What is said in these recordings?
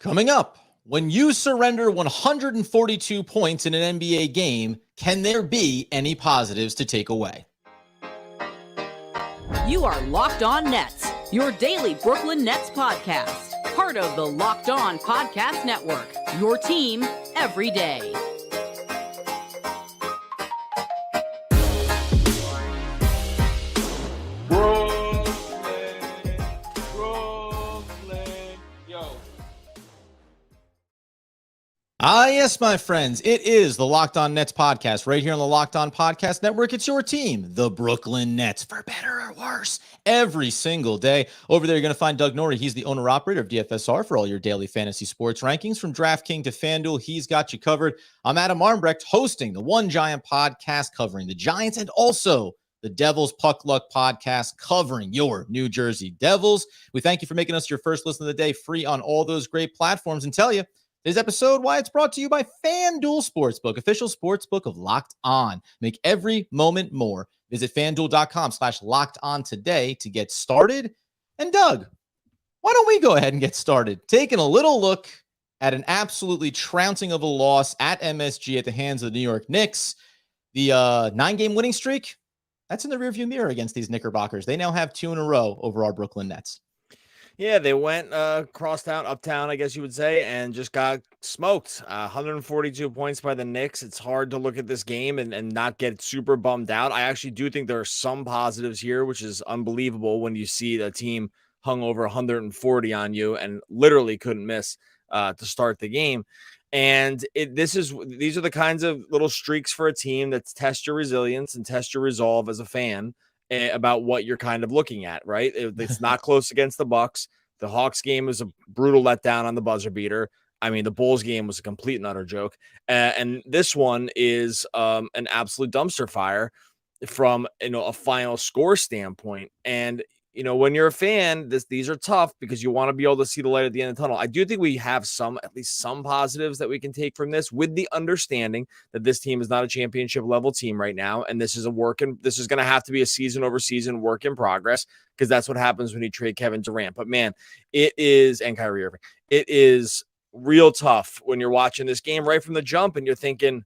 Coming up, when you surrender 142 points in an NBA game, can there be any positives to take away? You are Locked On Nets, your daily Brooklyn Nets podcast. Part of the Locked On Podcast Network, your team every day. Yes, my friends, it is the Locked On Nets podcast right here on the Locked On Podcast Network. It's your team, the Brooklyn Nets, for better or worse, every single day. Over there, you're going to find Doug Norrie. He's the owner-operator of DFSR for all your daily fantasy sports rankings. From DraftKings to FanDuel, he's got you covered. I'm Adam Armbrecht, hosting the One Giant podcast covering the Giants and also the Devils Puck Luck podcast covering your New Jersey Devils. We thank you for making us your first listen of the day, free on all those great platforms, and tell you, today's episode, why it's brought to you by FanDuel Sportsbook, official sportsbook of Locked On. Make every moment more. Visit FanDuel.com/Locked On today to get started. And Doug, why don't we go ahead and get started? Taking a little look at an absolutely trouncing of a loss at MSG at the hands of the New York Knicks. The 9-game winning streak, that's in the rearview mirror against these Knickerbockers. They now have 2 in a row over our Brooklyn Nets. Yeah, they went crosstown, uptown, I guess you would say, and just got smoked. 142 points by the Knicks. It's hard to look at this game and not get super bummed out. I actually do think there are some positives here, which is unbelievable when you see a team hung over 140 on you and literally couldn't miss to start the game. And these are the kinds of little streaks for a team that test your resilience and test your resolve as a fan about what you're kind of looking at, right? It's not close against the Bucks. The Hawks game was a brutal letdown on the buzzer beater. I mean, the Bulls game was a complete and utter joke. And this one is an absolute dumpster fire from, a final score standpoint. And, when you're a fan, these are tough because you want to be able to see the light at the end of the tunnel. I do think we have at least some positives that we can take from this, with the understanding that this team is not a championship level team right now. And this is this is going to have to be a season over season work in progress, because that's what happens when you trade Kevin Durant. But man, and Kyrie Irving, it is real tough when you're watching this game right from the jump and you're thinking,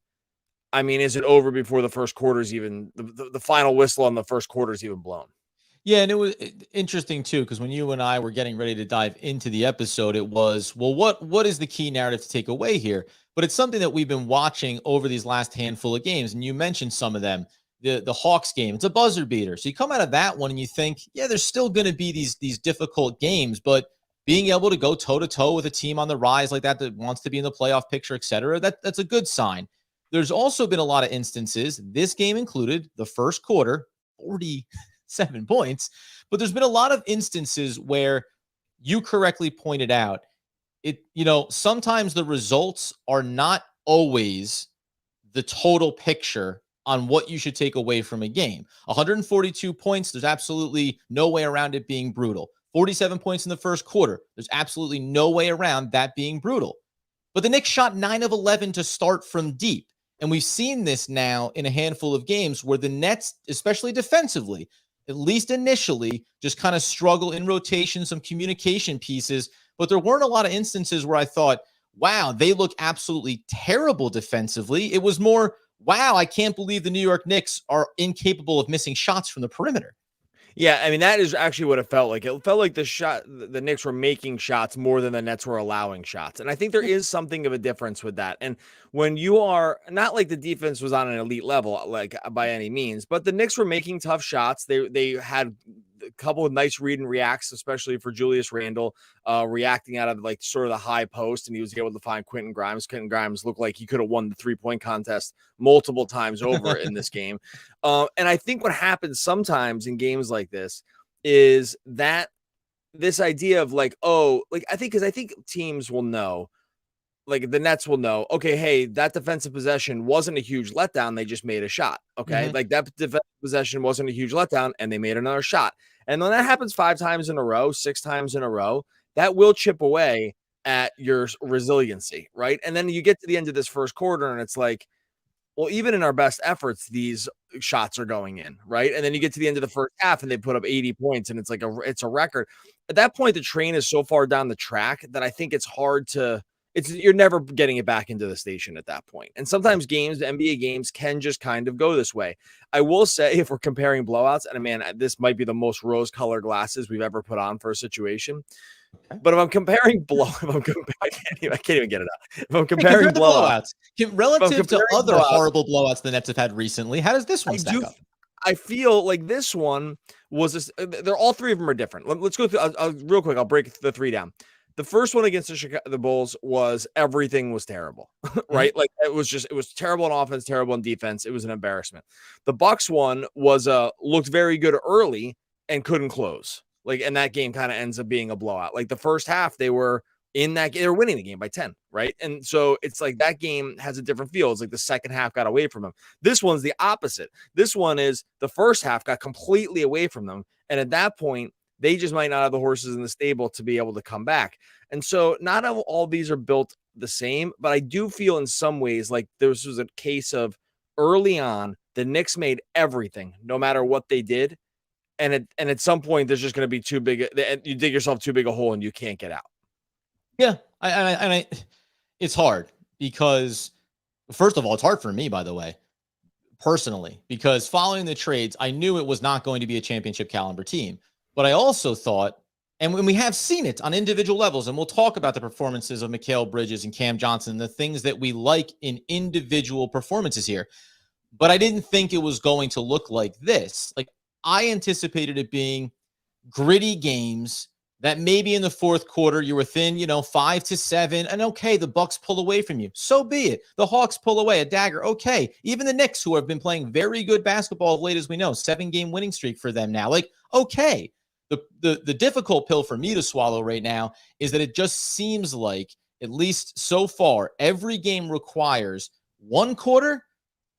I mean, is it over before the first quarter's even the final whistle on the first quarter's even blown? Yeah, and it was interesting, too, because when you and I were getting ready to dive into the episode, it was, well, what is the key narrative to take away here? But it's something that we've been watching over these last handful of games, and you mentioned some of them. The Hawks game, it's a buzzer beater. So you come out of that one and you think, yeah, there's still going to be these difficult games, but being able to go toe-to-toe with a team on the rise like that wants to be in the playoff picture, et cetera, that's a good sign. There's also been a lot of instances, this game included, the first quarter, 47 points, but there's been a lot of instances where you correctly pointed out sometimes the results are not always the total picture on what you should take away from a game. 142 points, there's absolutely no way around it being brutal. 47 points in the first quarter, there's absolutely no way around that being brutal. But the Knicks shot 9 of 11 to start from deep. And we've seen this now in a handful of games where the Nets, especially defensively, at least initially, just kind of struggle in rotation, some communication pieces. But there weren't a lot of instances where I thought, wow, they look absolutely terrible defensively. It was more, wow, I can't believe the New York Knicks are incapable of missing shots from the perimeter. Yeah, I mean, that is actually what it felt like. It felt like the Knicks were making shots more than the Nets were allowing shots. And I think there is something of a difference with that. And when you are not like the defense was on an elite level, like by any means, but the Knicks were making tough shots. They had a couple of nice read and reacts, especially for Julius Randle, reacting out of like sort of the high post, and he was able to find Quentin Grimes. Quentin Grimes looked like he could have won the 3-point contest multiple times over in this game. And I think what happens sometimes in games like this is that this idea of like, I think teams will know, like the Nets will know, okay, hey, that defensive possession wasn't a huge letdown. They just made a shot. Okay. Like that defensive possession wasn't a huge letdown and they made another shot. And when that happens 5 times in a row, 6 times in a row, that will chip away at your resiliency. Right. And then you get to the end of this first quarter and it's like, well, even in our best efforts, these shots are going in, right? And then you get to the end of the first half and they put up 80 points and it's a record. At that point, the train is so far down the track that I think it's hard to you're never getting it back into the station at that point. And sometimes games, the NBA games can just kind of go this way. I will say, if we're comparing blowouts, and man, this might be the most rose-colored glasses we've ever put on for a situation. But if I'm comparing I can't even get it out. If I'm comparing blowouts relative to other blowouts, horrible blowouts the Nets have had recently, how does this one stack up? I feel like this one was they're all three of them are different. Let's go through real quick. I'll break the three down. The first one against the Bulls was everything was terrible, right? Mm-hmm. Like it was terrible in offense, terrible in defense. It was an embarrassment. The Bucks one was looked very good early and couldn't close. Like, and that game kind of ends up being a blowout. Like the first half, they were winning the game by 10, right? And so it's like that game has a different feel. It's like the second half got away from them. This one's the opposite. This one is the first half got completely away from them. And at that point, they just might not have the horses in the stable to be able to come back. And so not all these are built the same, but I do feel in some ways like this was a case of early on, the Knicks made everything, no matter what they did. And at some point, there's just going to be too big. You dig yourself too big a hole and you can't get out. Yeah, it's hard because, first of all, it's hard for me, by the way, personally, because following the trades, I knew it was not going to be a championship caliber team. But I also thought, and when we have seen it on individual levels, and we'll talk about the performances of Mikal Bridges and Cam Johnson, the things that we like in individual performances here. But I didn't think it was going to look like this. Like, I anticipated it being gritty games that maybe in the fourth quarter you're within, 5 to 7, and okay, the Bucks pull away from you. So be it. The Hawks pull away a dagger. Okay. Even the Knicks, who have been playing very good basketball of late, as we know, 7-game winning streak for them now. Like, okay. The difficult pill for me to swallow right now is that it just seems like, at least so far, every game requires one quarter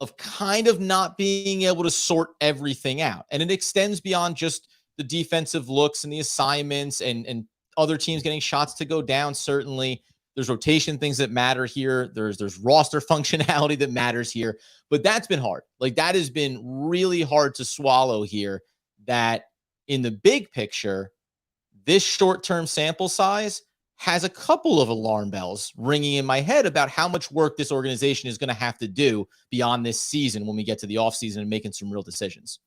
of kind of not being able to sort everything out. And it extends beyond just the defensive looks and the assignments and other teams getting shots to go down. Certainly there's rotation things that matter here. There's roster functionality that matters here, but that's been hard. Like, that has been really hard to swallow here, that in the big picture, this short-term sample size has a couple of alarm bells ringing in my head about how much work this organization is going to have to do beyond this season when we get to the offseason and making some real decisions.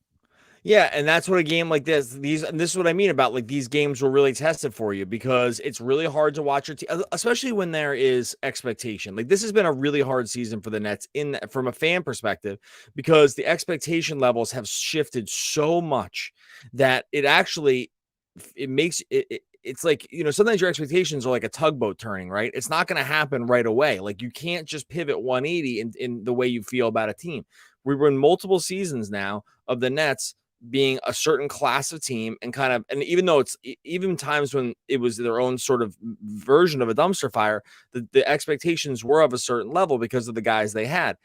Yeah, and that's what a game like this is what I mean about, like, these games were really tested for you, because it's really hard to watch your team, especially when there is expectation. Like, this has been a really hard season for the Nets from a fan perspective, because the expectation levels have shifted so much that it actually makes it. It's like, sometimes your expectations are like a tugboat turning, right? It's not going to happen right away. Like, you can't just pivot 180 in the way you feel about a team. We were in multiple seasons now of the Nets being a certain class of team, and even though it's even times when it was their own sort of version of a dumpster fire, the expectations were of a certain level because of the guys they had.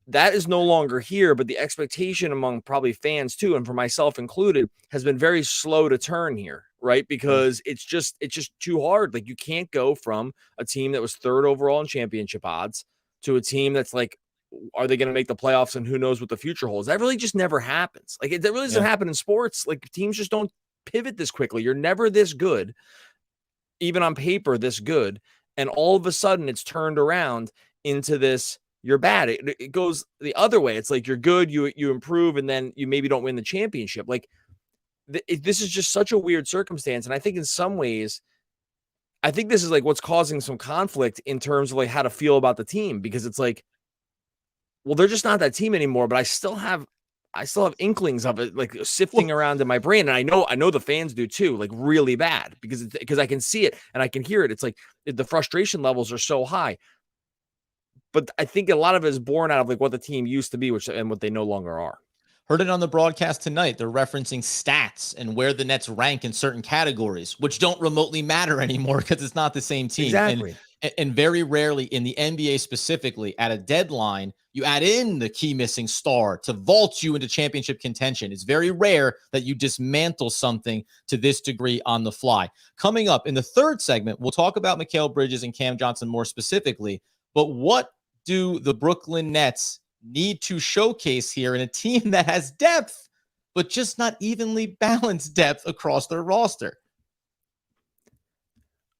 That is no longer here, but the expectation among probably fans too, and for myself included, has been very slow to turn here, right? Because it's just too hard. Like, you can't go from a team that was third overall in championship odds to a team that's like, are they going to make the playoffs and who knows what the future holds? That really just never happens. Like, that really doesn't happen in sports. Like, teams just don't pivot this quickly. You're never this good, even on paper, this good. And all of a sudden it's turned around into this, you're bad. It goes the other way. It's like, you're good, you improve, and then you maybe don't win the championship. Like, this is just such a weird circumstance. And I think in some ways, I think this is like what's causing some conflict in terms of like how to feel about the team, because it's like, well, they're just not that team anymore, but I still have inklings of it, like, sifting around in my brain. And I know the fans do too, like, really bad, because I can see it and I can hear it. It's like the frustration levels are so high. But I think a lot of it is born out of like what the team used to be, and what they no longer are. Heard it on the broadcast tonight. They're referencing stats and where the Nets rank in certain categories, which don't remotely matter anymore because it's not the same team. Exactly. And very rarely in the NBA specifically, at a deadline, you add in the key missing star to vault you into championship contention. It's very rare that you dismantle something to this degree on the fly. Coming up in the third segment, we'll talk about Mikal Bridges and Cam Johnson more specifically, but what do the Brooklyn Nets need to showcase here in a team that has depth, but just not evenly balanced depth across their roster.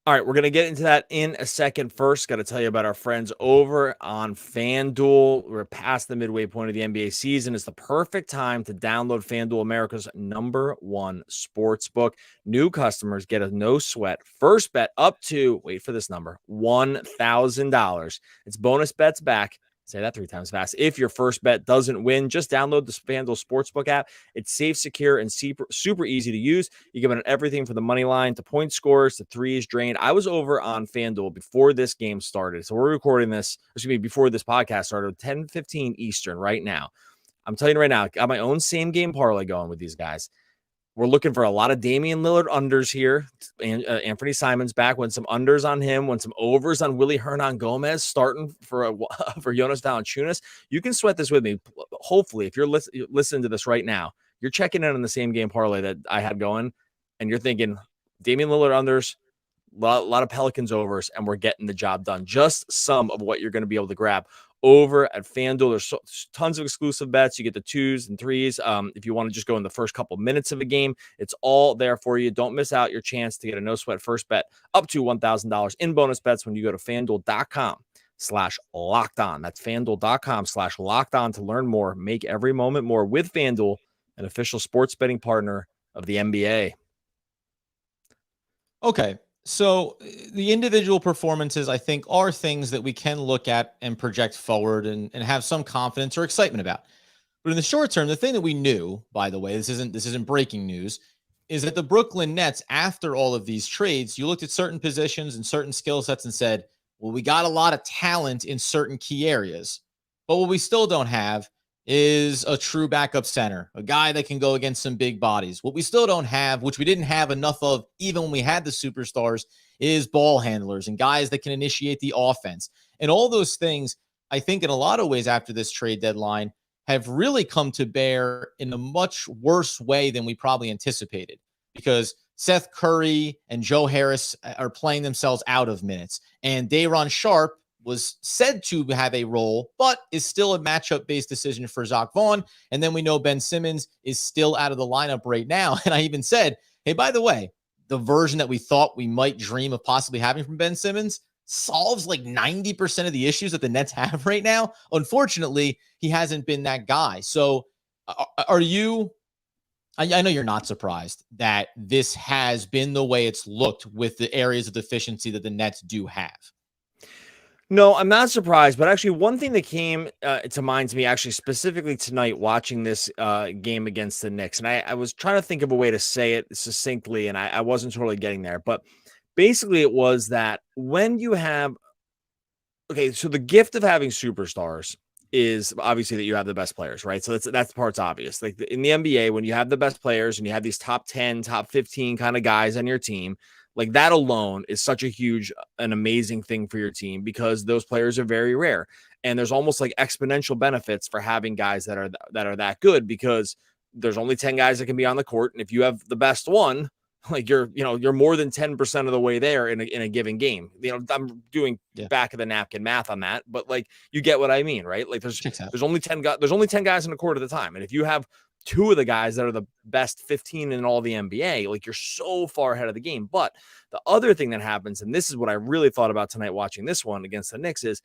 All right, we're going to get into that in a second. First, got to tell you about our friends over on FanDuel. We're past the midway point of the NBA season. It's the perfect time to download FanDuel, America's #1 sportsbook. New customers get a no-sweat first bet up to, wait for this number, $1,000. It's bonus bets back. Say that 3 times fast. If your first bet doesn't win, just download the FanDuel Sportsbook app. It's safe, secure, and super easy to use. You get everything from the money line to point scores to threes drained. I was over on FanDuel before this game started. So we're recording this, before this podcast started, 10:15 Eastern right now. I'm telling you right now, I got my own same game parlay going with these guys. We're looking for a lot of Damian Lillard unders here. And Anthony Simons back. When some unders on him, when some overs on Willy Hernan-Gomez starting for Jonas Valanciunas. You can sweat this with me. Hopefully, if you're listening to this right now, you're checking in on the same game parlay that I had going, and you're thinking Damian Lillard unders, a lot of Pelicans overs, and we're getting the job done. Just some of what you're going to be able to grab over at FanDuel. There's tons of exclusive bets. You get the 2s and 3s. If you want to just go in the first couple minutes of a game, it's all there for you. Don't miss out your chance to get a no sweat first bet up to $1,000 in bonus bets when you go to FanDuel.com/lockedon. That's FanDuel.com/lockedon to learn more. Make every moment more with FanDuel, an official sports betting partner of the NBA. Okay. So the individual performances, I think, are things that we can look at and project forward and have some confidence or excitement about. But in the short term, the thing that we knew, by the way, this isn't breaking news, is that the Brooklyn Nets, after all of these trades, you looked at certain positions and certain skill sets and said, well, we got a lot of talent in certain key areas. But what we still don't have is a true backup center, a guy that can go against some big bodies. What we still don't have, which we didn't have enough of even when we had the superstars, is ball handlers and guys that can initiate the offense. And all those things, I think in a lot of ways after this trade deadline, have really come to bear in a much worse way than we probably anticipated, because Seth Curry and Joe Harris are playing themselves out of minutes. And Day'Ron Sharpe was said to have a role, but is still a matchup-based decision for Zach Vaughn. And then we know Ben Simmons is still out of the lineup right now. And I even said, hey, by the way, the version that we thought we might dream of possibly having from Ben Simmons solves like 90% of the issues that the Nets have right now. Unfortunately, he hasn't been that guy. So are you... I know you're not surprised that this has been the way it's looked with the areas of deficiency that the Nets do have. No, I'm not surprised, but actually one thing that came to mind to me actually specifically tonight watching this game against the Knicks, and I was trying to think of a way to say it succinctly, and I wasn't totally getting there, but basically it was that when you have, okay, so the gift of having superstars is obviously that you have the best players, right? So that's the part's obvious. Like in the NBA, when you have the best players and you have these top 10, top 15 kind of guys on your team, like that alone is such a huge, an amazing thing for your team, because those players are very rare. And there's almost like exponential benefits for having guys that are that good, because there's only 10 guys that can be on the court. And if you have the best one, like you're more than 10% of the way there in a given game. I'm doing back of the napkin math on that, but like you get what I mean, right? Like there's only 10 guys, there's only 10 guys in the court at a time. And if you have 2 of the guys that are the best 15 in all the NBA, like you're so far ahead of the game. But the other thing that happens, and this is what I really thought about tonight watching this one against the Knicks, is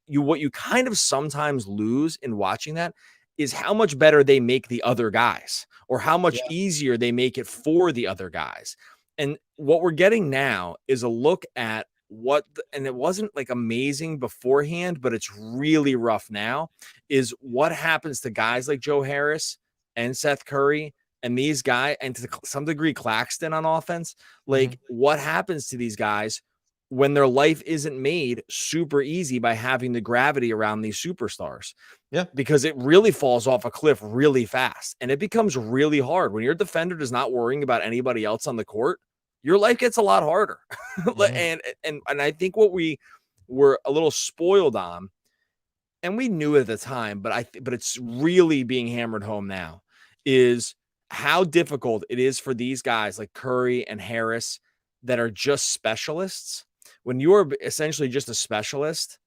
what you kind of sometimes lose in watching that is how much better they make the other guys, or how much easier they make it for the other guys. And what we're getting now is a look at and it wasn't like amazing beforehand, but it's really rough now, is what happens to guys like Joe Harris and Seth Curry and these guys, and to some degree Claxton on offense. Like what happens to these guys when their life isn't made super easy by having the gravity around these superstars? Because it really falls off a cliff really fast, and it becomes really hard when your defender is not worrying about anybody else on the court. Your life gets a lot harder. And I think what we were a little spoiled on, and we knew at the time, but it's really being hammered home now, is how difficult it is for these guys like Curry and Harris that are just specialists. When you're essentially just a specialist,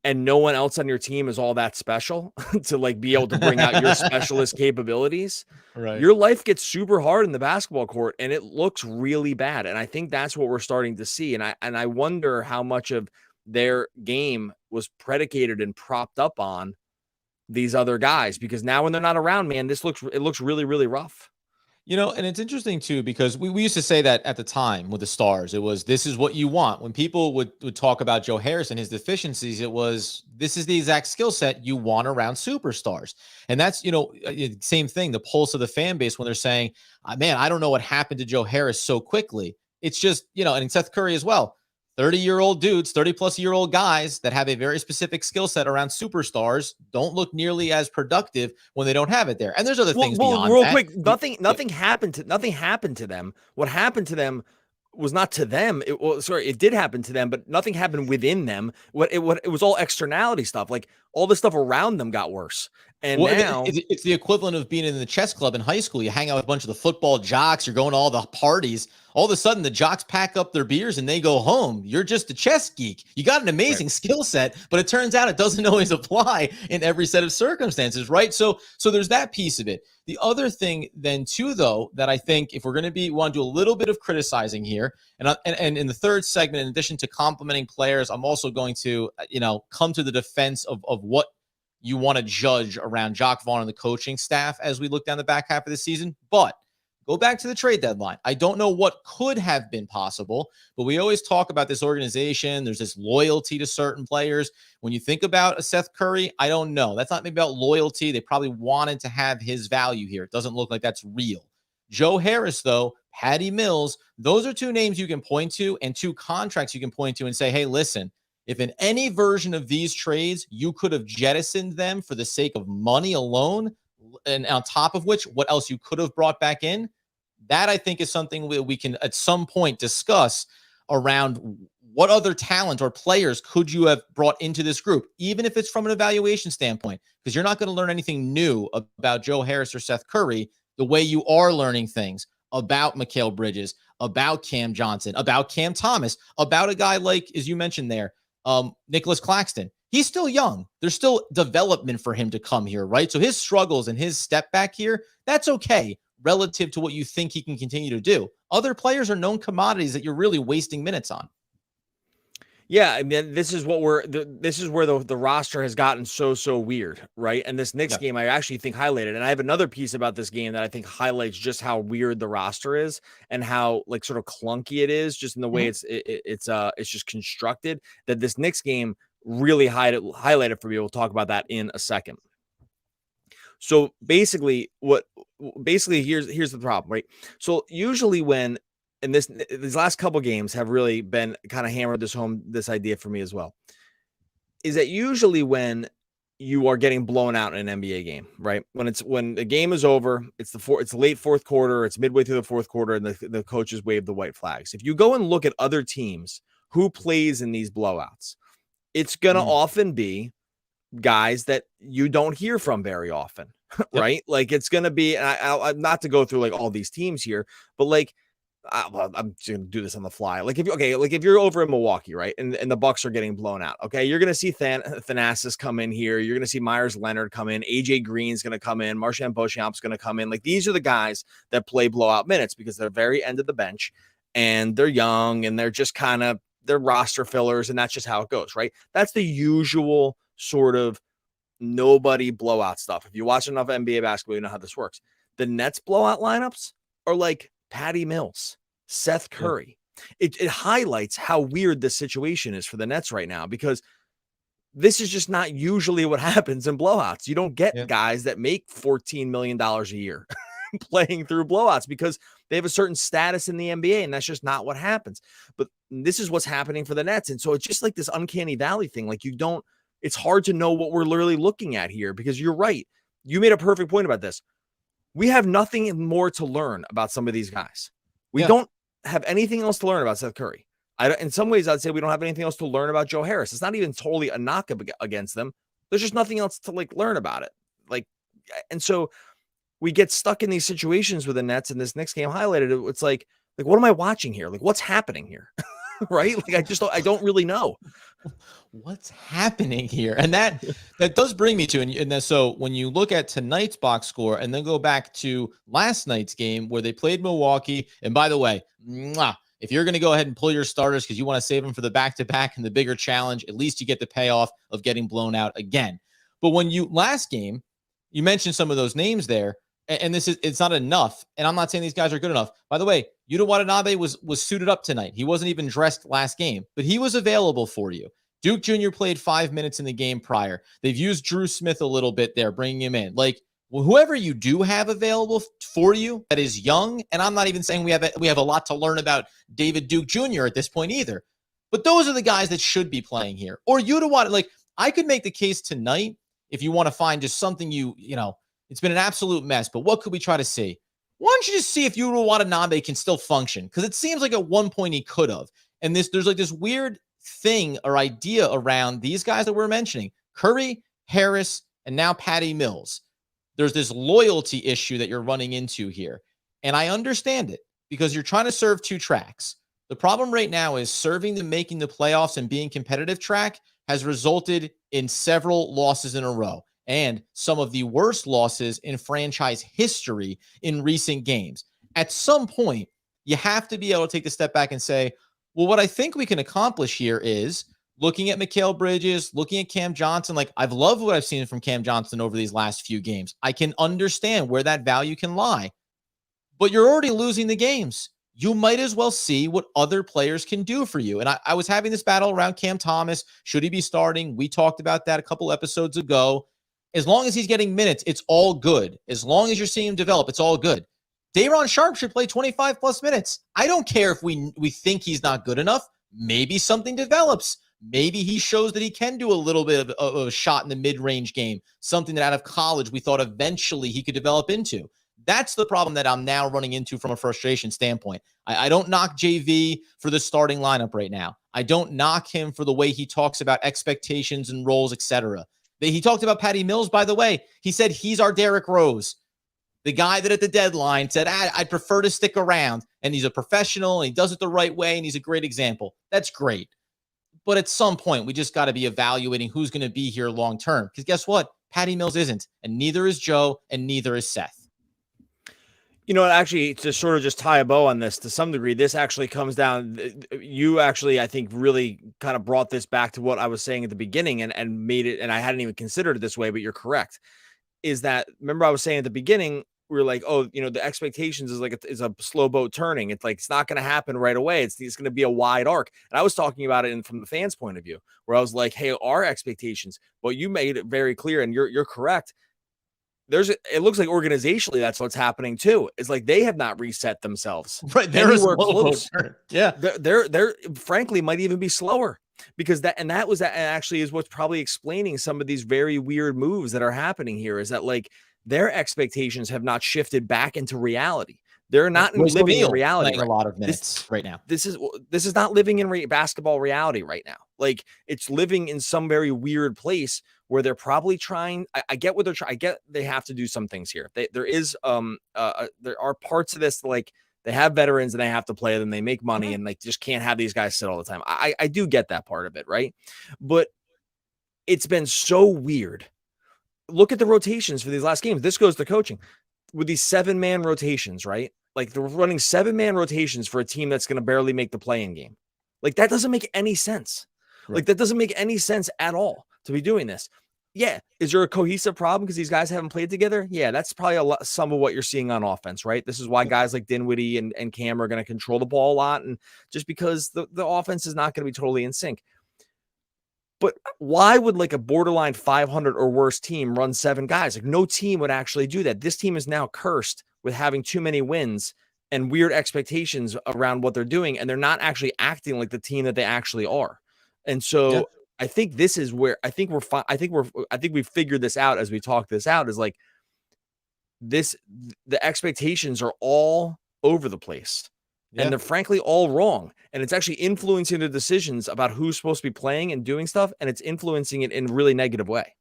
and no one else on your team is all that special to like be able to bring out your specialist capabilities, Right. your life gets super hard in the basketball court and it looks really bad. And I think that's what we're starting to see. And I wonder how much of their game was predicated and propped up on these other guys, because now when they're not around, man, it looks really, really rough. And it's interesting too, because we used to say that at the time with the Stars, it was, this is what you want. When people would talk about Joe Harris and his deficiencies, it was, this is the exact skill set you want around superstars. And that's, same thing, the pulse of the fan base when they're saying, man, I don't know what happened to Joe Harris so quickly. It's just, and Seth Curry as well. 30-year-old dudes, 30-plus-year-old guys that have a very specific skill set around superstars don't look nearly as productive when they don't have it there. And there's other things beyond real that. quick, nothing happened to them. What happened to them was not to them. It did happen to them, but nothing happened within them. It was all externality stuff. Like all the stuff around them got worse. And now it's the equivalent of being in the chess club in high school. You hang out with a bunch of the football jocks. You're going to all the parties. All of a sudden, the jocks pack up their beers and they go home. You're just a chess geek. You got an amazing skill set, but it turns out it doesn't always apply in every set of circumstances, right? So there's that piece of it. The other thing then too, though, that I think if we're going to want to do a little bit of criticizing here, and in the third segment, in addition to complimenting players, I'm also going to, come to the defense of what you want to judge around Jacque Vaughn and the coaching staff as we look down the back half of the season. But go back to the trade deadline. I don't know what could have been possible, but we always talk about this organization. There's this loyalty to certain players. When you think about a Seth Curry, I don't know. That's not maybe about loyalty. They probably wanted to have his value here. It doesn't look like that's real. Joe Harris, though, Patty Mills, those are two names you can point to and two contracts you can point to and say, hey, listen, if in any version of these trades, you could have jettisoned them for the sake of money alone, and on top of which, what else you could have brought back in, that I think is something we can at some point discuss around what other talent or players could you have brought into this group, even if it's from an evaluation standpoint, because you're not going to learn anything new about Joe Harris or Seth Curry the way you are learning things about Mikal Bridges, about Cam Johnson, about Cam Thomas, about a guy like, as you mentioned there, Nicholas Claxton. He's still young. There's still development for him to come here, right? So his struggles and his step back here, that's okay relative to what you think he can continue to do. Other players are known commodities that you're really wasting minutes on. Yeah, I mean, this is where the roster has gotten so weird, right? And this Knicks game, I actually think highlighted. And I have another piece about this game that I think highlights just how weird the roster is and how like sort of clunky it is, just in the way it's just constructed. That this Knicks game really highlighted for me. We'll talk about that in a second. So basically, here's the problem, right? So usually when and these last couple games have really been kind of hammered this idea for me as well, is that usually when you are getting blown out in an NBA game, right? When the game is over, it's the late fourth quarter, it's midway through the fourth quarter, and the coaches wave the white flags. If you go and look at other teams who plays in these blowouts, it's gonna often be guys that you don't hear from very often, right? Like it's gonna be, and I'm not to go through like all these teams here, but like. I'm just gonna do this on the fly. Like if you're over in Milwaukee, right, and the Bucks are getting blown out, okay, you're gonna see Thanasis come in here. You're gonna see Myers Leonard come in. AJ Green's gonna come in. Marchand Beauchamp's gonna come in. Like these are the guys that play blowout minutes because they're very end of the bench and they're young and they're just they're roster fillers, and that's just how it goes, right? That's the usual sort of nobody blowout stuff. If you watch enough NBA basketball, you know how this works. The Nets blowout lineups are like Patty Mills, Seth Curry. It highlights how weird this situation is for the Nets right now, because this is just not usually what happens in blowouts. You don't get guys that make $14 million a year playing through blowouts because they have a certain status in the NBA, and that's just not what happens. But this is what's happening for the Nets. And so it's just like this uncanny valley thing. Like it's hard to know what we're literally looking at here, because you're right. You made a perfect point about this. We have nothing more to learn about some of these guys. We don't have anything else to learn about Seth Curry. In some ways, I'd say we don't have anything else to learn about Joe Harris. It's not even totally a knock against them. There's just nothing else to learn about it. And so we get stuck in these situations with the Nets, and this Knicks game highlighted it. It's like, what am I watching here? Like, what's happening here? right? Like I don't really know what's happening here. And that does bring me to, and then, so when you look at tonight's box score and then go back to last night's game where they played Milwaukee, and by the way, if you're going to go ahead and pull your starters because you want to save them for the back-to-back and the bigger challenge, at least you get the payoff of getting blown out again. But when you last game, you mentioned some of those names there, and it's not enough. And I'm not saying these guys are good enough. By the way, Yuta Watanabe was suited up tonight. He wasn't even dressed last game, but he was available for you. Duke Jr. played 5 minutes in the game prior. They've used Drew Smith a little bit there, bringing him in. Like, whoever you do have available for you that is young, and I'm not even saying we have a lot to learn about David Duke Jr. at this point either, but those are the guys that should be playing here. Or Yuta Watanabe. Like, I could make the case tonight if you want to find just something it's been an absolute mess, but what could we try to see? Why don't you just see if Yuta Watanabe can still function? Because it seems like at one point he could have. And there's like this weird thing or idea around these guys that we're mentioning, Curry, Harris, and now Patty Mills. There's this loyalty issue that you're running into here. And I understand it because you're trying to serve two tracks. The problem right now is serving the making the playoffs and being competitive track has resulted in several losses in a row and some of the worst losses in franchise history in recent games. At some point, you have to be able to take a step back and say, well, what I think we can accomplish here is looking at Mikal Bridges, looking at Cam Johnson. Like, I've loved what I've seen from Cam Johnson over these last few games. I can understand where that value can lie, but you're already losing the games. You might as well see what other players can do for you. And I was having this battle around Cam Thomas. Should he be starting? We talked about that a couple episodes ago. As long as he's getting minutes, it's all good. As long as you're seeing him develop, it's all good. Day'Ron Sharpe should play 25 plus minutes. I don't care if we think he's not good enough. Maybe something develops. Maybe he shows that he can do a little bit of a shot in the mid-range game, something that out of college we thought eventually he could develop into. That's the problem that I'm now running into from a frustration standpoint. I don't knock JV for the starting lineup right now. I don't knock him for the way he talks about expectations and roles, etc. He talked about Patty Mills, by the way. He said he's our Derrick Rose. The guy that at the deadline said, I'd prefer to stick around, and he's a professional, and he does it the right way, and he's a great example. That's great. But at some point, we just got to be evaluating who's going to be here long-term. Because guess what? Patty Mills isn't, and neither is Joe, and neither is Seth. You know, actually, to sort of just tie a bow on this to some degree, this actually comes down. You actually, I think, really kind of brought this back to what I was saying at the beginning and made it. And I hadn't even considered it this way, but you're correct. Is that, remember, I was saying at the beginning, we were like, oh, you know, the expectations is like is a slow boat turning. It's like it's not going to happen right away. It's going to be a wide arc. And I was talking about it from the fans' point of view, where I was like, hey, our expectations. But you made it very clear, and you're correct. It looks like organizationally that's what's happening too. It's like they have not reset themselves. Right. They're close. Yeah. They're frankly might even be slower because that actually is what's probably explaining some of these very weird moves that are happening here, is that like their expectations have not shifted back into reality. They're not living in reality. Right? A lot of minutes right now. This is not living in basketball reality right now. Like, it's living in some very weird place where they're probably trying. I get what they're trying. I get they have to do some things here. There are parts of this, like they have veterans and they have to play them. They make money and they just can't have these guys sit all the time. I do get that part of it, right? But it's been so weird. Look at the rotations for these last games. This goes to coaching with these 7-man rotations, right? Like they're running 7-man rotations for a team that's going to barely make the play-in game. Like that doesn't make any sense. Right. Like that doesn't make any sense at all to be doing this. Yeah. Is there a cohesive problem because these guys haven't played together? Yeah. That's probably some of what you're seeing on offense, right? This is why guys like Dinwiddie and Cam are going to control the ball a lot. And just because the offense is not going to be totally in sync. But why would like a borderline 500 or worse team run 7 guys? Like no team would actually do that. This team is now cursed with having too many wins and weird expectations around what they're doing. And they're not actually acting like the team that they actually are. And so I think this is where I think we've figured this out as we talk this out, is like the expectations are all over the place. Yeah. And they're frankly all wrong. And it's actually influencing the decisions about who's supposed to be playing and doing stuff. And it's influencing it in a really negative way.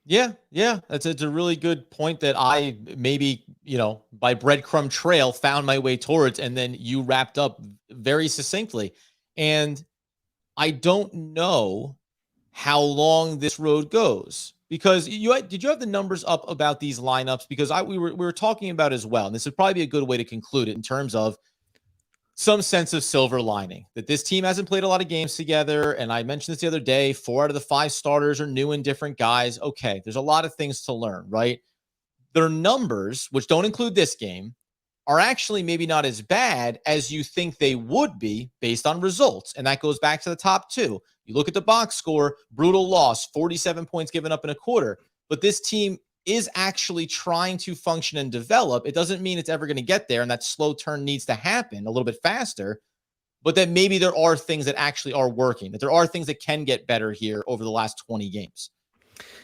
Yeah. It's a really good point that I maybe, by breadcrumb trail found my way towards. And then you wrapped up very succinctly. And I don't know how long this road goes, because did you have the numbers up about these lineups? Because we were talking about as well, and this would probably be a good way to conclude it in terms of some sense of silver lining, that this team hasn't played a lot of games together. And I mentioned this the other day, 4 out of the 5 starters are new and different guys. Okay, there's a lot of things to learn, right? Their numbers, which don't include this game, are actually maybe not as bad as you think they would be based on results. And that goes back to the top 2. You look at the box score, brutal loss, 47 points given up in a quarter. But this team is actually trying to function and develop. It doesn't mean it's ever going to get there, and that slow turn needs to happen a little bit faster. But that maybe there are things that actually are working, that there are things that can get better here over the last 20 games.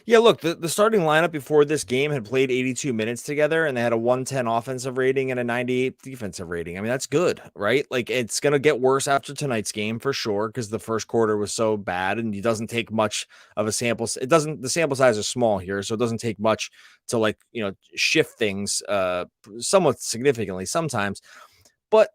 Yeah, look, the starting lineup before this game had played 82 minutes together, and they had a 110 offensive rating and a 98 defensive rating. I mean, that's good, right? Like, it's going to get worse after tonight's game for sure, because the first quarter was so bad, and it doesn't take much of a sample. The sample size is small here, so it doesn't take much to, shift things somewhat significantly sometimes. But,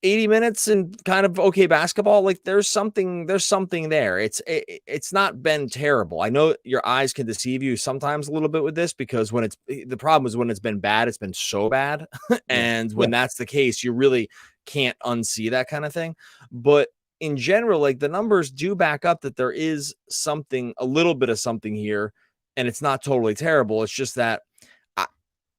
80 minutes and kind of okay basketball, like there's something there. It's not been terrible. I know your eyes can deceive you sometimes a little bit with this, because the problem is when it's been bad, it's been so bad. And when that's the case, you really can't unsee that kind of thing. But in general, like, the numbers do back up that there is a little bit of something here, and it's not totally terrible. It's just that,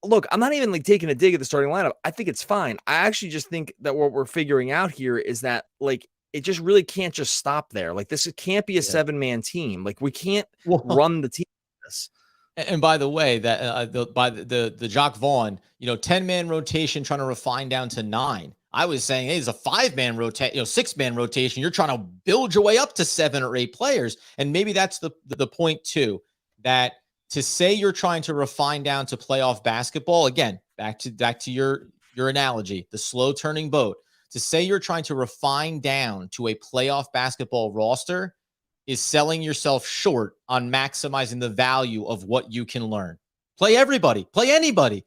look, I'm not even taking a dig at the starting lineup. I think it's fine. I actually just think that what we're figuring out here is that, it just really can't just stop there. Like, this can't be a 7-man team. Like, we can't run the team like this. And by the way, that the Jacques Vaughn, 10-man rotation, trying to refine down to 9. I was saying, hey, it's a 5-man rotation, 6-man rotation. You're trying to build your way up to 7 or 8 players. And maybe that's the point too, that to say you're trying to refine down to playoff basketball, again, back to your analogy, the slow turning boat, to say you're trying to refine down to a playoff basketball roster is selling yourself short on maximizing the value of what you can learn. Play everybody, play anybody.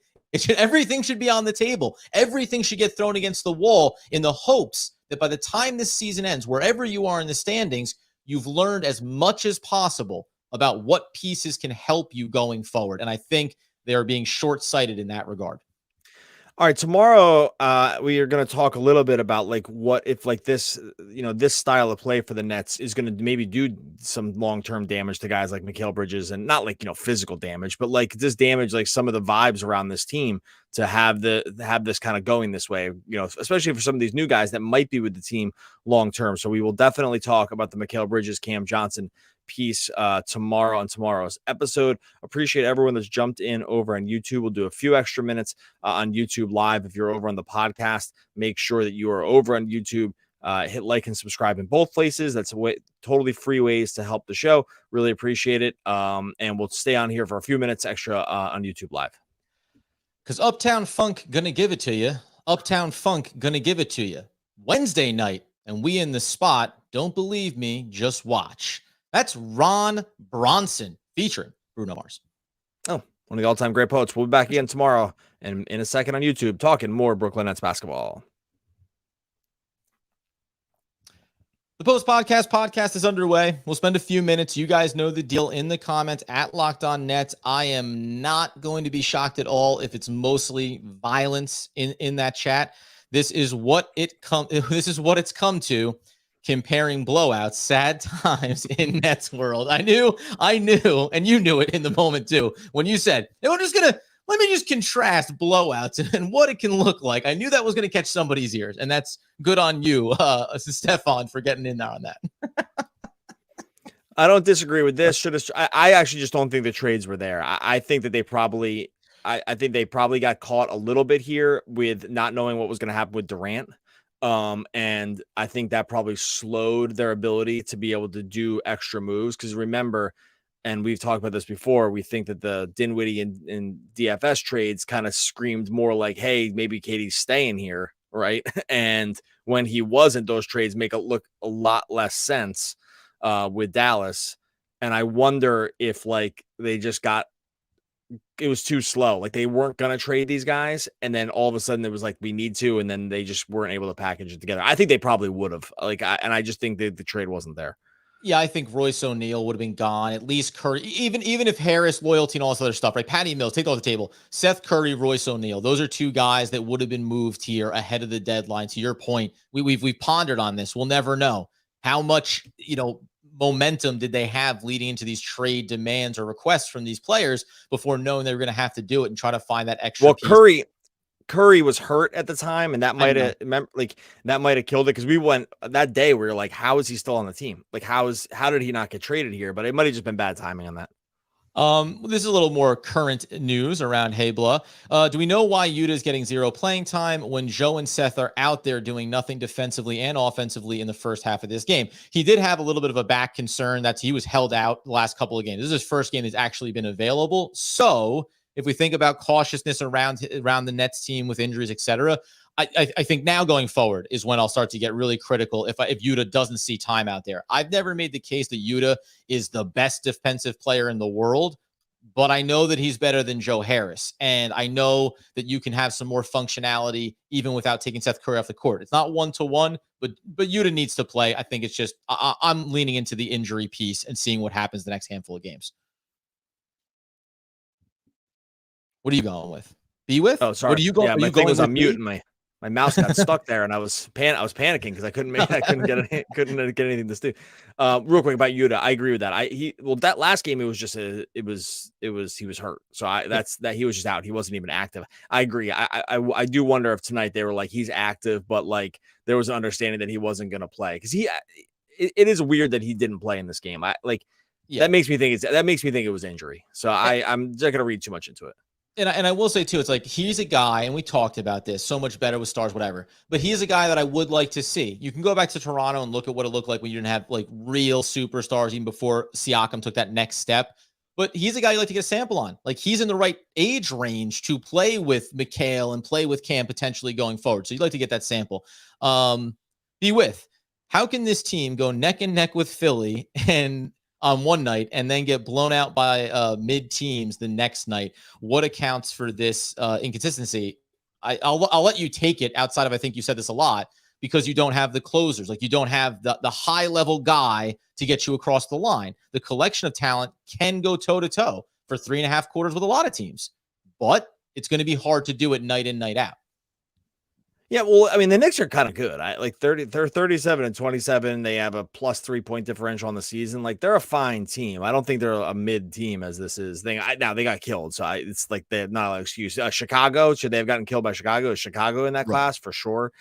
Everything should be on the table. Everything should get thrown against the wall in the hopes that by the time this season ends, wherever you are in the standings, you've learned as much as possible about what pieces can help you going forward. And I think they are being short-sighted in that regard. All right, tomorrow we are going to talk a little bit about what if this, this style of play for the Nets is going to maybe do some long-term damage to guys like Mikal Bridges, and not physical damage, but this damage some of the vibes around this team to have this kind of going this way, especially for some of these new guys that might be with the team long-term. So we will definitely talk about the Mikal Bridges, Cam Johnson piece tomorrow on tomorrow's episode. Appreciate everyone that's jumped in over on YouTube. We'll do a few extra minutes on YouTube live. If you're over on the podcast, make sure that you are over on YouTube. Hit like and subscribe in both places. That's totally free ways to help the show. Really appreciate it. And we'll stay on here for a few minutes extra on YouTube live. Because Uptown Funk gonna give it to you. Uptown Funk gonna give it to you Wednesday night, and we in the spot. Don't believe me, just watch. That's Ron Bronson featuring Bruno Mars. Oh, one of the all-time great poets. We'll be back again tomorrow and in a second on YouTube talking more Brooklyn Nets basketball. The Post podcast is underway. We'll spend a few minutes. You guys know the deal in the comments at Locked On Nets. I am not going to be shocked at all if it's mostly violence in that chat. This is what it's come to. Comparing blowouts, sad times in Nets world. I knew, and you knew it in the moment too. When you said, hey, let me just contrast blowouts and what it can look like. I knew that was going to catch somebody's ears, and that's good on you, Stefan, for getting in there on that. I don't disagree with this. I actually just don't think the trades were there. I think that I think they probably got caught a little bit here with not knowing what was going to happen with Durant. And I think that probably slowed their ability to be able to do extra moves. Because remember, and we've talked about this before, we think that the Dinwiddie and DFS trades kind of screamed more like, hey, maybe Katie's staying here, right? And when he wasn't, those trades make it look a lot less sense with Dallas. And I wonder if they just got it was too slow. Like they weren't going to trade these guys. And then all of a sudden it was like, we need to, and then they just weren't able to package it together. I think they probably would have I just think that the trade wasn't there. Yeah, I think Royce O'Neal would have been gone. At least Curry, even if Harris, loyalty, and all this other stuff, right? Patty Mills, take it off the table. Seth Curry, Royce O'Neal. Those are two guys that would have been moved here ahead of the deadline. To your point, we've pondered on this. We'll never know how much, momentum did they have leading into these trade demands or requests from these players before knowing they were going to have to do it and try to find that extra piece. Curry was hurt at the time, and that might have killed it, because we went that day. We were like, how is he still on the team? Like, how did he not get traded here? But it might have just been bad timing on that. This is a little more current news around Habla. Do we know why Yuta is getting zero playing time when Joe and Seth are out there doing nothing defensively and offensively in the first half of this game? He did have a little bit of a back concern that he was held out the last couple of games. This is his first game that's actually been available. So if we think about cautiousness around the Nets team with injuries, etc., I think now going forward is when I'll start to get really critical if Yuta doesn't see time out there. I've never made the case that Yuta is the best defensive player in the world, but I know that he's better than Joe Harris. And I know that you can have some more functionality even without taking Seth Curry off the court. It's not one-to-one, but Yuta needs to play. I think it's just I'm leaning into the injury piece and seeing what happens the next handful of games. What are you going with? Be with? Oh, sorry. What are you going? Yeah, my thing was on mute, and my mouse got stuck there, and I was panicking because I couldn't get anything to do. Real quick about Yuta, I agree with that. That last game, it was just he was hurt, so he was just out. He wasn't even active. I agree. I do wonder if tonight they were like, he's active, but like there was an understanding that he wasn't going to play, because it is weird that he didn't play in this game. That makes me think it was injury. So I'm not going to read too much into it. And I will say, too, it's like he's a guy, and we talked about this, so much better with stars, whatever. But he's a guy that I would like to see. You can go back to Toronto and look at what it looked like when you didn't have like real superstars, even before Siakam took that next step. But he's a guy you like to get a sample on. Like, he's in the right age range to play with Mikal and play with Cam potentially going forward. So you'd like to get that sample. Be with. How can this team go neck and neck with Philly and on one night and then get blown out by mid-teams the next night? What accounts for this inconsistency? I'll let you take it outside of, I think you said this a lot, because you don't have the closers. Like, you don't have the high-level guy to get you across the line. The collection of talent can go toe-to-toe for 3.5 quarters with a lot of teams, but it's going to be hard to do it night in, night out. Yeah, well, I mean, the Knicks are kind of good. They're 37-27. They have a plus 3-point differential on the season. Like, they're a fine team. I don't think they're a mid team as this is. Now they got killed, so it's like they have not an excuse. Chicago, should they have gotten killed by Chicago? Is Chicago in that class for sure?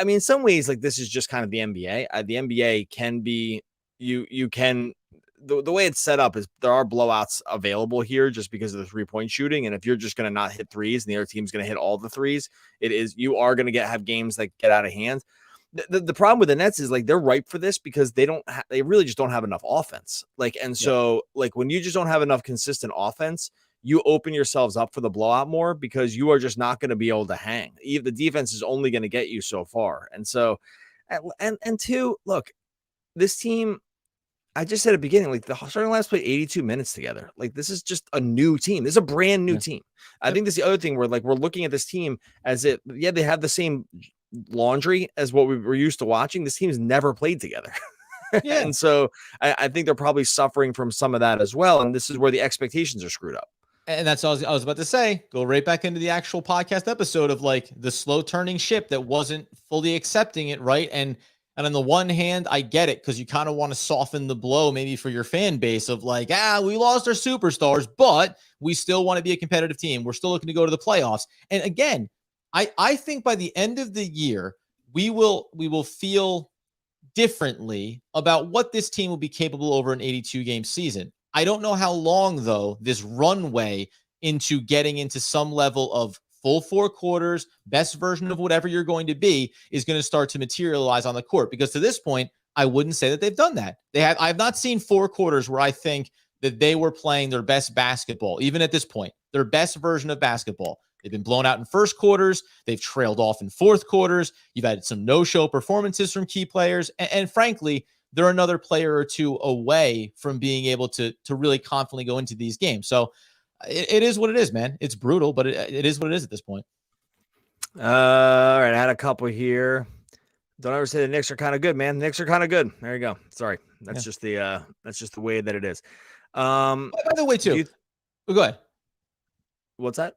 In some ways, like, this is just kind of the NBA. The NBA can be you can. The way it's set up is there are blowouts available here just because of the 3-point shooting. And if you're just going to not hit threes and the other team's going to hit all the threes, you are going to have games that get out of hand. The problem with the Nets is like they're ripe for this because they really just don't have enough offense. So when you just don't have enough consistent offense, you open yourselves up for the blowout more because you are just not going to be able to hang. The defense is only going to get you so far. And so, and two, look, this team, I just said at the beginning, like the starting lineups played 82 minutes together. Like, this is just a new team. This is a brand new team. I think that's the other thing where like we're looking at this team as they have the same laundry as what we were used to watching. This team's never played together. Yeah. And so I think they're probably suffering from some of that as well. And this is where the expectations are screwed up. And that's all I was about to say. Go right back into the actual podcast episode of like the slow turning ship that wasn't fully accepting it. Right. And on the one hand, I get it because you kind of want to soften the blow maybe for your fan base of like, we lost our superstars, but we still want to be a competitive team. We're still looking to go to the playoffs. And again, I think by the end of the year, we will feel differently about what this team will be capable over an 82-game season. I don't know how long, though, this runway into getting into some level of full 4 quarters, best version of whatever you're going to be is going to start to materialize on the court. Because to this point, I wouldn't say that they've done that. I've not seen 4 quarters where I think that they were playing their best basketball, even at this point, their best version of basketball. They've been blown out in first quarters. They've trailed off in fourth quarters. You've had some no-show performances from key players. And frankly, they're another player or two away from being able to really confidently go into these games. So It is what it is, man. It's brutal, but it is what it is at this point. All right, I had a couple here. Don't ever say the Knicks are kind of good, man. The Knicks are kind of good. There you go. Sorry, that's just the way that it is. By the way, too. Go ahead. What's that?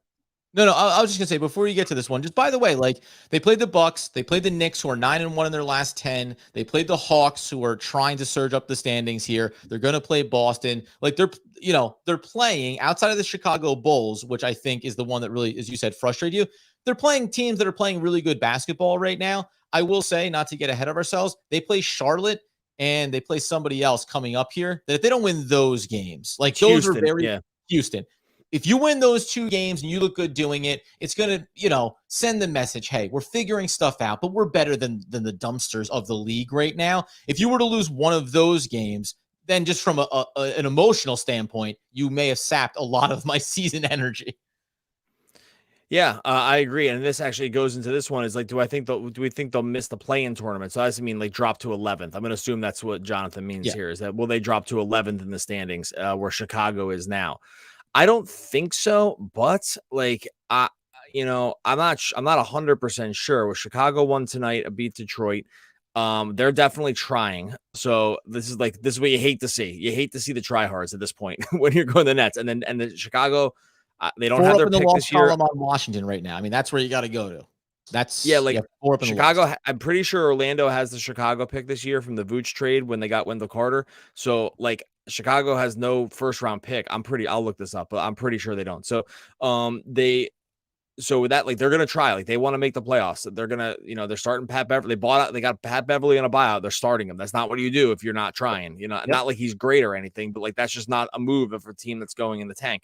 No, I was just gonna say before you get to this one, just by the way, like they played the Bucks, they played the Knicks, who are 9-1 in their last 10. They played the Hawks, who are trying to surge up the standings here. They're gonna play Boston. Like they're playing outside of the Chicago Bulls, which I think is the one that really, as you said, frustrated you. They're playing teams that are playing really good basketball right now. I will say, not to get ahead of ourselves, they play Charlotte and they play somebody else coming up here. That if they don't win those games, like those are very Houston. If you win those 2 games and you look good doing it, it's going to, send the message, hey, we're figuring stuff out, but we're better than the dumpsters of the league right now. If you were to lose one of those games, then just from an emotional standpoint, you may have sapped a lot of my season energy. Yeah, I agree. And this actually goes into this one is like, do we think they'll miss the play-in tournament? So that doesn't mean like drop to 11th. I'm going to assume that's what Jonathan means here, is that will they drop to 11th in the standings where Chicago is now? I don't think so, but like, I'm not 100% sure. With Chicago won tonight, beat Detroit. They're definitely trying. So this is what you hate to see. You hate to see the tryhards at this point when you're going to the Nets, and the Chicago. They don't have their pick this year. On Washington right now. I mean, that's where you got to go to. That's Chicago. I'm pretty sure Orlando has the Chicago pick this year from the Vooch trade when they got Wendell Carter. So like Chicago has no first round pick. I'll look this up, but I'm pretty sure they don't. So so with that, like they're gonna try. Like they want to make the playoffs. They're gonna, they're starting Pat Beverly. They got Pat Beverly on a buyout. They're starting him. That's not what you do if you're not trying. Not like he's great or anything, but like that's just not a move of a team that's going in the tank.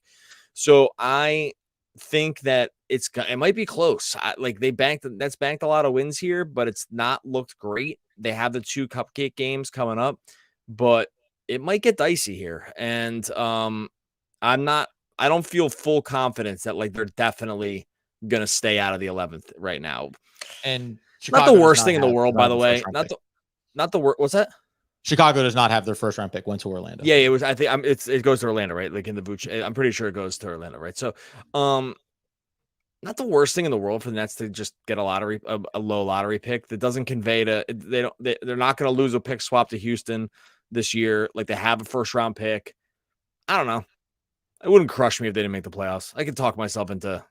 So I think that it might be close. That's banked a lot of wins here, but it's not looked great. They have the 2 cupcake games coming up, but it might get dicey here. And I don't feel full confidence that like they're definitely going to stay out of the 11th right now. And Chicago not the worst thing in the world, by the way. Not the worst. What's that? Chicago does not have their first round pick. Went to Orlando. Yeah, it was. I think it goes to Orlando, right? Like in the Vooch. I'm pretty sure it goes to Orlando, right? So, not the worst thing in the world for the Nets to just get a low lottery pick that doesn't convey to they're not going to lose a pick swap to Houston this year. Like they have a first round pick. I don't know. It wouldn't crush me if they didn't make the playoffs. I could talk myself into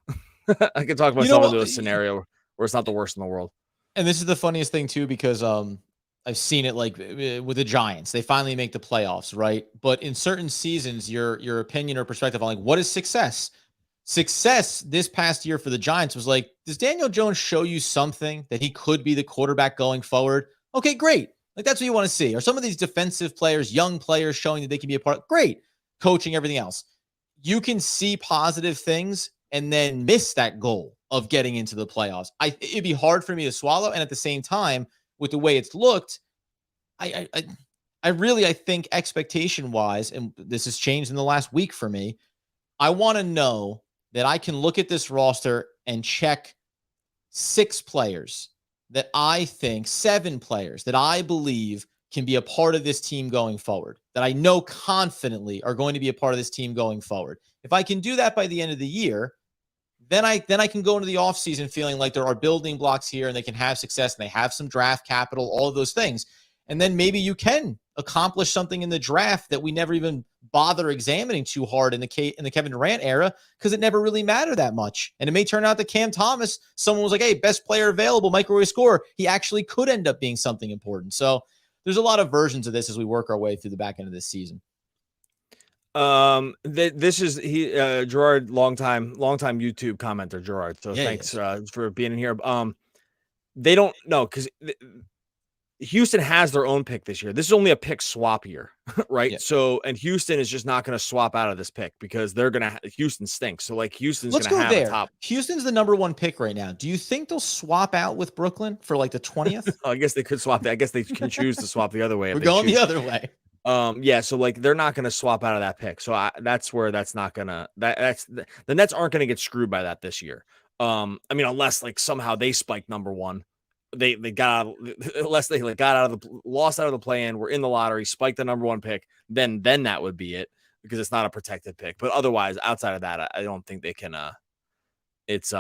into a scenario where it's not the worst in the world. And this is the funniest thing too, because I've seen it like with the Giants. They finally make the playoffs, right? But in certain seasons, your opinion or perspective on like what is success? Success this past year for the Giants was like, does Daniel Jones show you something that he could be the quarterback going forward? Okay, great. Like that's what you want to see. Are some of these defensive players, young players showing that they can be a part? Great. Coaching, everything else. You can see positive things and then miss that goal of getting into the playoffs. It'd be hard for me to swallow. And at the same time, with the way it's looked, I think expectation wise, and this has changed in the last week for me, I want to know that I can look at this roster and check 7 players that I believe can be a part of this team going forward, that I know confidently are going to be a part of this team going forward. If I can do that by the end of the year, then I can go into the offseason feeling like there are building blocks here and they can have success and they have some draft capital, all of those things. And then maybe you can accomplish something in the draft that we never even bother examining too hard in the Kevin Durant era, because it never really mattered that much. And it may turn out that Cam Thomas, someone was like, hey, best player available, microwave scorer. He actually could end up being something important. So there's a lot of versions of this as we work our way through the back end of this season. This is Gerard, longtime YouTube commenter, Gerard. So thanks for being in here. They don't know because Houston has their own pick this year. This is only a pick swap year, right? Yeah. So, and Houston is just not going to swap out of this pick because they're going to, Houston stinks. So like Houston's going to have a top. Houston's the number 1 pick right now. Do you think they'll swap out with Brooklyn for like the 20th? I guess they could swap that. I guess they can choose to swap the other way. We're going the other way. Yeah. So like, they're not going to swap out of that pick. So that's where that's not going to, the Nets aren't going to get screwed by that this year. I mean, unless like somehow they spike number 1. They got out, unless they lost out of the play-in, were in the lottery, spiked the number 1 pick, then that would be it. because it's not a protected pick. But otherwise, outside of that, I don't think they can. It's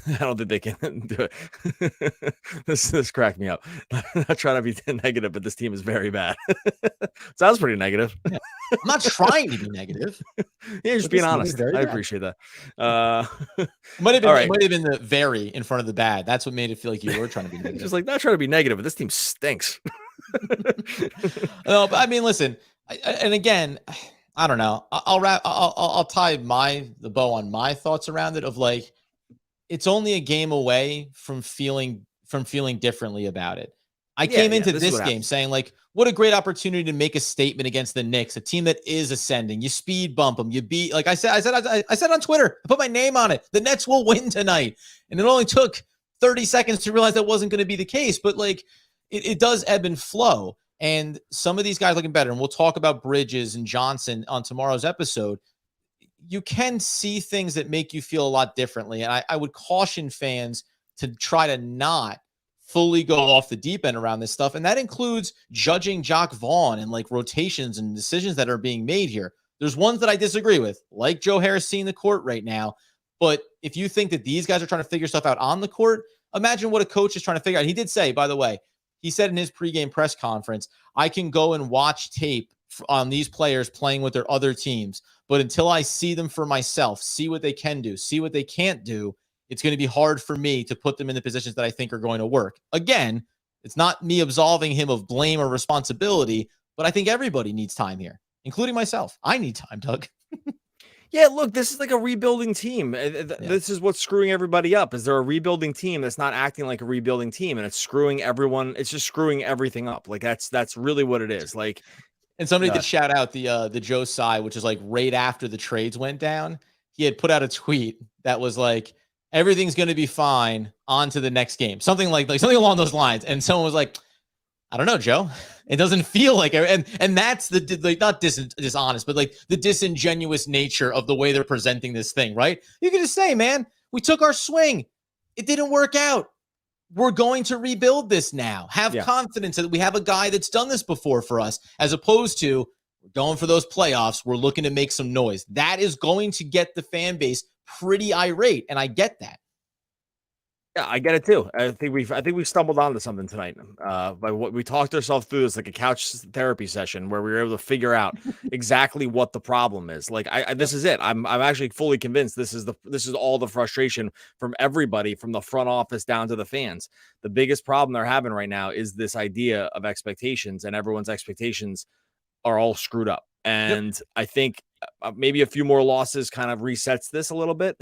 I don't think they can do it. This cracked me up. I'm not trying to be negative, but this team is very bad. Sounds pretty negative. Yeah. I'm not trying to be negative. Yeah, just being honest. I appreciate that. It might have been the very in front of the bad. That's what made it feel like you were trying to be negative. Just like not trying to be negative, but this team stinks. No, but I mean, listen, and again, I don't know. I'll tie the bow on my thoughts around it of like, it's only a game away from feeling differently about it. I came into this game saying like, what a great opportunity to make a statement against the Knicks, a team that is ascending. You speed bump them. You beat, like I said on Twitter, I put my name on it. The Nets will win tonight. And it only took 30 seconds to realize that wasn't going to be the case. But like, it does ebb and flow. And some of these guys looking better. And we'll talk about Bridges and Johnson on tomorrow's episode. You can see things that make you feel a lot differently. And I would caution fans to try to not fully go off the deep end around this stuff. And that includes judging Jacques Vaughn and like rotations and decisions that are being made here. There's ones that I disagree with, like Joe Harris seeing the court right now. But if you think that these guys are trying to figure stuff out on the court, imagine what a coach is trying to figure out. He did say, by the way, he said in his pregame press conference, I can go and watch tape on these players playing with their other teams. But until I see them for myself, see what they can do, see what they can't do, it's going to be hard for me to put them in the positions that I think are going to work. Again, it's not me absolving him of blame or responsibility, but I think everybody needs time here, including myself. I need time, Doug. Yeah, look, this is like a rebuilding team. This is what's screwing everybody up. Is there a rebuilding team that's not acting like a rebuilding team, and it's screwing everyone? It's just screwing everything up. Like that's really what it is. Like, and somebody did shout out the Joe Tsai, which is like right after the trades went down. He had put out a tweet that was like, everything's going to be fine, on to the next game. Something like something along those lines. And someone was like, I don't know, Joe. It doesn't feel like, and that's the like, not dishonest, but like the disingenuous nature of the way they're presenting this thing, right? You can just say, man, we took our swing. It didn't work out. We're going to rebuild this now. Have confidence that we have a guy that's done this before for us, as opposed to we're going for those playoffs. We're looking to make some noise. That is going to get the fan base pretty irate, and I get that. Yeah, I get it too. I think we stumbled onto something tonight. By what we talked ourselves through this, like a couch therapy session where we were able to figure out exactly what the problem is. Like, this is it. I'm actually fully convinced this is all the frustration from everybody, from the front office down to the fans. The biggest problem they're having right now is this idea of expectations, and everyone's expectations are all screwed up. And I think maybe a few more losses kind of resets this a little bit,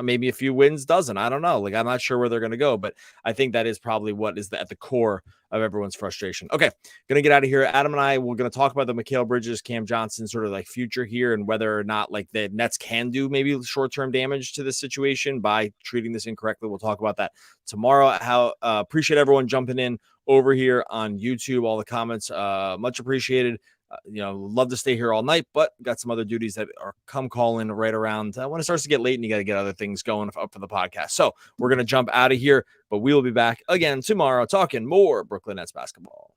maybe a few wins doesn't. I don't know. Like, I'm not sure where they're going to go, but I think that is probably what is at the core of everyone's frustration. Okay, going to get out of here. Adam and I, we're going to talk about the Mikal Bridges, Cam Johnson sort of like future here, and whether or not like the Nets can do maybe short-term damage to this situation by treating this incorrectly. We'll talk about that tomorrow. Appreciate everyone jumping in over here on YouTube. All the comments, much appreciated. Love to stay here all night, but got some other duties that are calling right around when it starts to get late and you got to get other things going up for the podcast. So we're going to jump out of here, but we will be back again tomorrow talking more Brooklyn Nets basketball.